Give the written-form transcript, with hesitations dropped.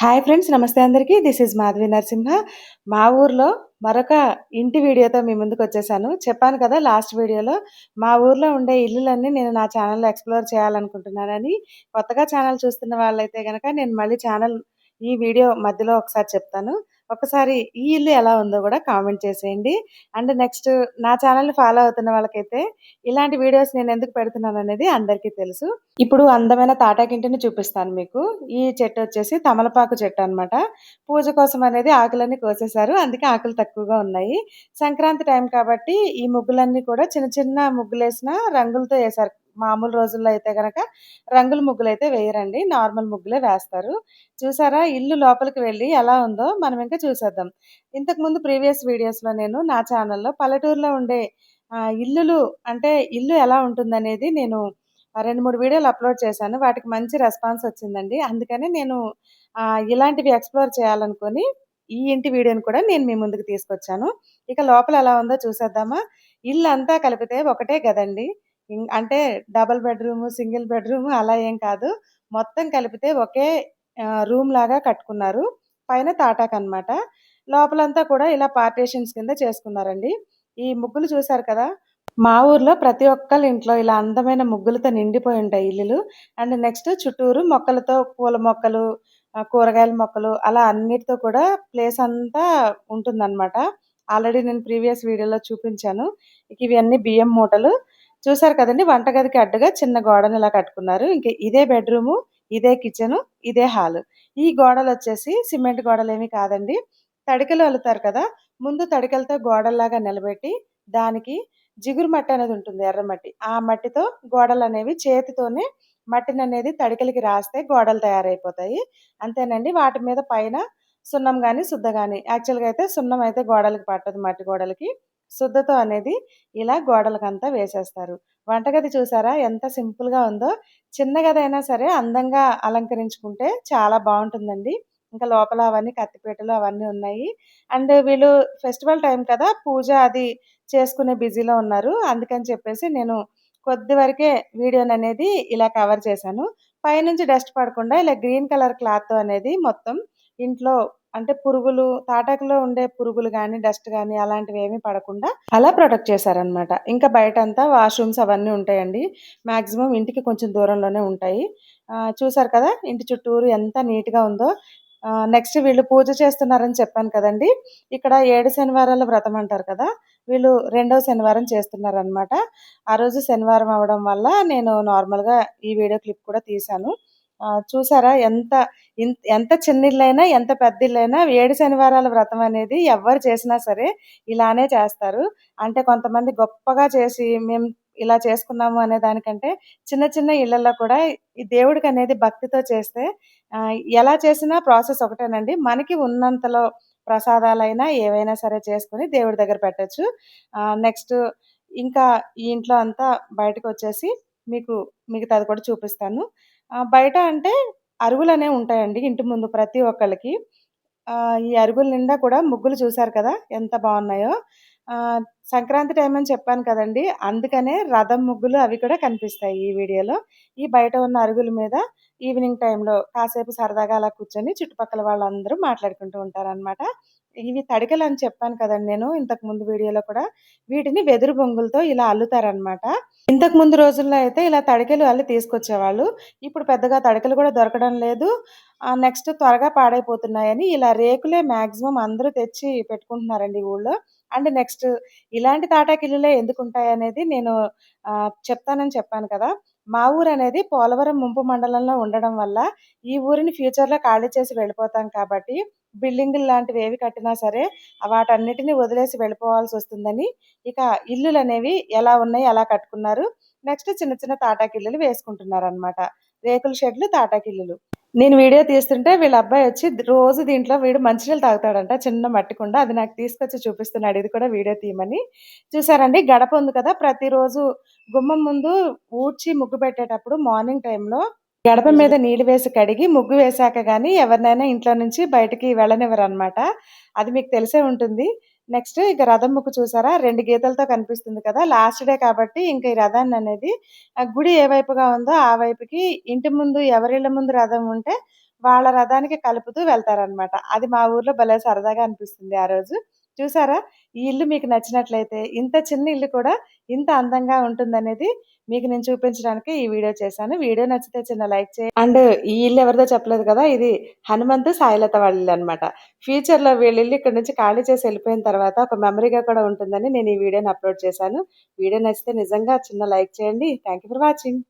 Hi friends, నమస్తే అందరికీ. This is Madhavi Narasimha. మా ఊర్లో మరొక ఇంటి వీడియోతో మీ ముందుకొచ్చేసాను. చెప్పాను కదా లాస్ట్ వీడియోలో, మా ఊర్లో ఉండే ఇల్లులన్నీ నేను నా ఛానల్‌లో ఎక్స్‌ప్లోర్ చేయాలనుకుంటున్నానని. కొత్తగా ఛానల్ చూస్తున్న వాళ్ళైతే గనక నేను మళ్ళీ ఈ వీడియో మధ్యలో ఒకసారి చెప్తాను. ఒకసారి ఈ ఇల్లు ఎలా ఉందో గూడా కామెంట్ చేసేయండి. అండ్ నెక్స్ట్ నా ఛానల్‌ని ఫాలో అవుతున్న వాళ్ళకైతే ఇలాంటి వీడియోస్ నేనెందుకు పెడుతున్నాననేది అందరికీ తెలుసు. ఇప్పుడు అందమైన తాటాకింటిని చూపిస్తాను మీకు. ఈ చెట్టొచ్చేసి తమలపాకు చెట్టనమాట. పూజ కోసం అనేది ఆకులన్నీ కోసేశారు. అందుకే ఆకులు తక్కువగా ఉన్నాయి. సంక్రాంతి టైం కాబట్టి ఈ ముగ్గులన్నీ కూడా చిన్న చిన్న ముగ్గులేసినా రంగులతో ఏశారు. మామూలు రోజుల్లో అయితే గనక రంగుల ముగ్గులైతే వేయరండి. నార్మల్ ముగ్గులే వేస్తారు. చూసారా ఇల్లు లోపలికి వెళ్లి ఎలా ఉందో మనం ఇంకా చూసేద్దాం. ఇంతకుముందు ప్రీవియస్ వీడియోస్‌లో నేను నా ఛానల్‌లో పల్లెటూరులో ఉండే ఇల్లులు అంటే ఇల్లు ఎలా ఉంటుందనేది నేను 2, 3 వీడియోలు అప్‌లోడ్ చేశాను. వాటికి మంచి రెస్పాన్స్ వచ్చిందండి. అందుకని నేను ఇలాంటివి ఎక్స్‌ప్లోర్ చేయాలనుకోని ఈ ఇంటి వీడియోని కూడా నేను మీ ముందుకు తీసుకొచ్చాను. ఇక లోపల ఎలా ఉందో చూసేద్దామా? ఇల్లంతా కలిపితే ఒకటే గదండీ. అంటే డబుల్ బెడ్‌రూము, సింగిల్ బెడ్‌రూము అలా ఏం కాదు. మొత్తం కలిపితే ఒకే రూమ్‌లాగా కట్టుకున్నారు. పైన తాటాకనమాట. లోపలంతా కూడా ఇలా పార్టిషన్స్ కింద చేసుకున్నారండి. ఈ ముగ్గులు చూసారు కదా! మా ఊర్లో ప్రతి ఒక్కళ్ళ ఇంట్లో ఇలా అందమైన ముగ్గులతో నిండిపోయి ఉంటాయి ఇల్లులు. అండ్ నెక్స్ట్ చుట్టూరు మొక్కలతో పూల మొక్కలు, కూరగాయల మొక్కలు అలా అన్నిటితో కూడా ప్లేస్ అంతా ఉంటుందనమాట. ఆల్రెడీ నేను ప్రీవియస్ వీడియోలో చూపించాను. ఇక ఇవన్నీ బియ్యం మూటలు. చూసారు కదండీ! వంటగదికి అడ్డుగా చిన్న గోడని ఇలా కట్టుకున్నారు. ఇంక ఇదే బెడ్‌రూము, ఇదే కిచెను, ఇదే హాలు. ఈ గోడలొచ్చేసి సిమెంట్ గోడలేమి కాదండి. తడికెలు అల్లుతారు కదా! ముందు తడికెలతో గోడల్లాగా నిలబెట్టి దానికి జిగురు మట్టి అనేది ఉంటుంది, ఎర్రమట్టి. ఆ మట్టితో గోడలనేవి చేతితోనే మట్టిననేది తడికెలకి రాస్తే గోడలు తయారైపోతాయి. అంతేనండి. వాటి మీద పైన సున్నం గాని, సుద్ద గాని యాక్చువల్‌గా అయితే సున్నం అయితే గోడలకి పట్టదు మట్టి గోడలకి. సుద్దతో అనేది ఇలా గోడలకంతా వేసేస్తారు. వంటగది చూసారా ఎంత సింపుల్‌గా ఉందో. చిన్న గదైనా సరే అందంగా అలంకరించుకుంటే చాలా బావుంటుందండి. ఇంకా లోపల అవన్నీ కత్తిపీటలు అవన్నీ ఉన్నాయి. అండ్ వీళ్ళు ఫెస్టివల్ టైమ్ కదా! పూజ అది చేసుకునే బిజీలో ఉన్నారు. అందుకని చెప్పేసి నేను కొద్ది వరకే వీడియోననేది ఇలా కవర్ చేశాను. పైనుంచి డస్ట్ పడకుండా ఇలా గ్రీన్ కలర్ క్లాత్‌తో అనేది మొత్తం ఇంట్లో అంటే పురుగులు తాటాకులో ఉండే పురుగులు గాని, డస్ట్ గాని అలాంటివేమీ పడకుండా అలా ప్రొటెక్ట్ చేశారనమాట. ఇంకా బయటంతా వాష్‌రూమ్స్ అవన్నీ ఉంటాయండి. మాక్సిమం ఇంటికి కొంచెం దూరంలోనే ఉంటాయి. చూసారు కదా! ఇంటి చుట్టూరు ఎంత నీట్‌గా ఉందో. నెక్స్ట్ వీళ్ళు పూజ చేస్తున్నారని చెప్పాను కదండీ! ఇక్కడ 7 శనివారాల వ్రతం అంటారు కదా! వీళ్ళు రెండో శనివారం చేస్తున్నారనమాట. ఆ రోజు శనివారం అవ్వడం వల్ల నేను నార్మల్‌గా ఈ వీడియో క్లిప్ కూడా తీశాను. చూసారా ఎంత చిన్నిల్లైనా, ఎంత పెద్దిల్లైనా 7 శనివారాల వ్రతం అనేది ఎవ్వరు చేసినా సరే ఇలానే చేస్తారు. అంటే కొంతమంది గొప్పగా చేసి మేము ఇలా చేసుకున్నాము అనే దానికంటే చిన్న చిన్న ఇళ్లల్లో కూడా ఈ దేవుడికనేది భక్తితో చేస్తే ఎలా చేసినా ప్రాసెస్ ఒకటేనండి. మనకి ఉన్నంతలో ప్రసాదాలైనా ఏవైనా సరే చేసుకొని దేవుడి దగ్గర పెట్టొచ్చు. నెక్స్ట్ ఇంకా ఈ ఇంట్లో అంతా బయటకొచ్చేసి మీకు మిగతాది కూడా చూపిస్తాను. బయట అంటే అరుగులనేవి ఉంటాయండి ఇంటి ముందు ప్రతి ఒక్కళ్ళకి. ఈ అరుగుల నిండా కూడా ముగ్గులు చూసారు కదా! ఎంత బావున్నాయో. ఆహ్, సంక్రాంతి టైమ్ అని చెప్పాను కదండీ! అందుకనే రథం ముగ్గులు అవి కూడా కనిపిస్తాయి ఈ వీడియోలో. ఈ బయట ఉన్న అరుగుల మీద ఈవినింగ్ టైమ్‌లో కాసేపు సరదాగా అలా కూర్చొని చుట్టుపక్కల వాళ్ళందరూ మాట్లాడుకుంటూ ఉంటారనమాట. ఇవి తడికెలని చెప్పాను కదండీ నేను ఇంతకు ముందు వీడియోలో కూడా. వీటిని వెదురు బొంగులతో ఇలా అల్లుతారనమాట. ఇంతకు ముందు రోజుల్లో అయితే ఇలా తడికెలు అల్లి తీసుకొచ్చేవాళ్ళు. ఇప్పుడు పెద్దగా తడికెలు కూడా దొరకడం లేదు. నెక్స్ట్ త్వరగా పాడైపోతున్నాయని ఇలా రేకులే మాక్సిమం అందరూ తెచ్చి పెట్టుకుంటున్నారండి ఊళ్ళో. అండ్ నెక్స్ట్ ఇలాంటి తాటాకిల్లులే ఎందుకుంటాయనేది నేను చెప్తానని చెప్పాను కదా! మా ఊరనేది పోలవరం ముంపు మండలంలో ఉండడం వల్ల ఈ ఊరిని ఫ్యూచర్‌లో ఖాళీ చేసి వెళ్ళిపోతాం కాబట్టి బిల్డింగులు లాంటివేవి కట్టినా సరే వాటన్నిటిని వదిలేసి వెళ్ళిపోవాల్సొస్తుందని ఇక ఇల్లులనేవి ఎలా ఉన్నాయి అలా కట్టుకున్నారు. నెక్స్ట్ చిన్న చిన్న తాటాకిల్లులు వేసుకుంటున్నారనమాట. రేకుల షెడ్‌లు, తాటాకిల్లులు. నేను వీడియో తీస్తుంటే వీళ్ళ అబ్బాయొచ్చి రోజు దీంట్లో వీడు మంచినీళ్ళు తాగుతాడంట చిన్న మట్టి కుండ. అది నాకు తీసుకొచ్చి చూపిస్తున్నాడు. ఇది కూడా వీడియో తీయమని. చూసారండి గడప ఉంది కదా! ప్రతిరోజు గుమ్మం ముందు ఊడ్చి ముగ్గు పెట్టేటప్పుడు మార్నింగ్ టైమ్‌లో గడప మీద నీళ్లు వేసి కడిగి ముగ్గు వేశాక గాని ఎవరినైనా ఇంట్లో నుంచి బయటికి వెళ్ళనివ్వరనమాట. అది మీకు తెలిసే ఉంటుంది. నెక్స్ట్ ఇక రథం ముగ్గు చూసారా? 2 గీతలతో కనిపిస్తుంది కదా! లాస్ట్ డే కాబట్టి ఇంక ఈ రథాన్ననేది గుడి ఏ వైపుగా ఉందో ఆ వైపుకి ఇంటి ముందు ఎవరిళ్ళ ముందు రథం ఉంటే వాళ్ళ రథానికి కలుపుతూ వెళ్తారనమాట. అది మా ఊర్లో భలే సరదాగా అనిపిస్తుంది ఆ రోజు. చూసారా? ఈ ఇల్లు మీకు నచ్చినట్లయితే ఇంత చిన్న ఇల్లు కూడా ఇంత అందంగా ఉంటుందనేది మీకు నేను చూపించడానికి ఈ వీడియో చేశాను. వీడియో నచ్చితే చిన్న లైక్ అండ్ ఈ ఇల్లు ఎవరిదో చెప్పలేదు కదా! ఇది హనుమంతు, సాయిలత వాళ్ళ ఇల్లనమాట. ఫ్యూచర్‌లో వీళ్ళిల్లు ఇక్కడి నుంచి ఖాళీ చేసి ఎళ్ళిపోయిన తర్వాత ఒక మెమరీగా కూడా ఉంటుందని నేను ఈ వీడియోని అప్‌లోడ్ చేశాను. వీడియో నచ్చితే నిజంగా చిన్న లైక్ చేయండి. Thank you for watching.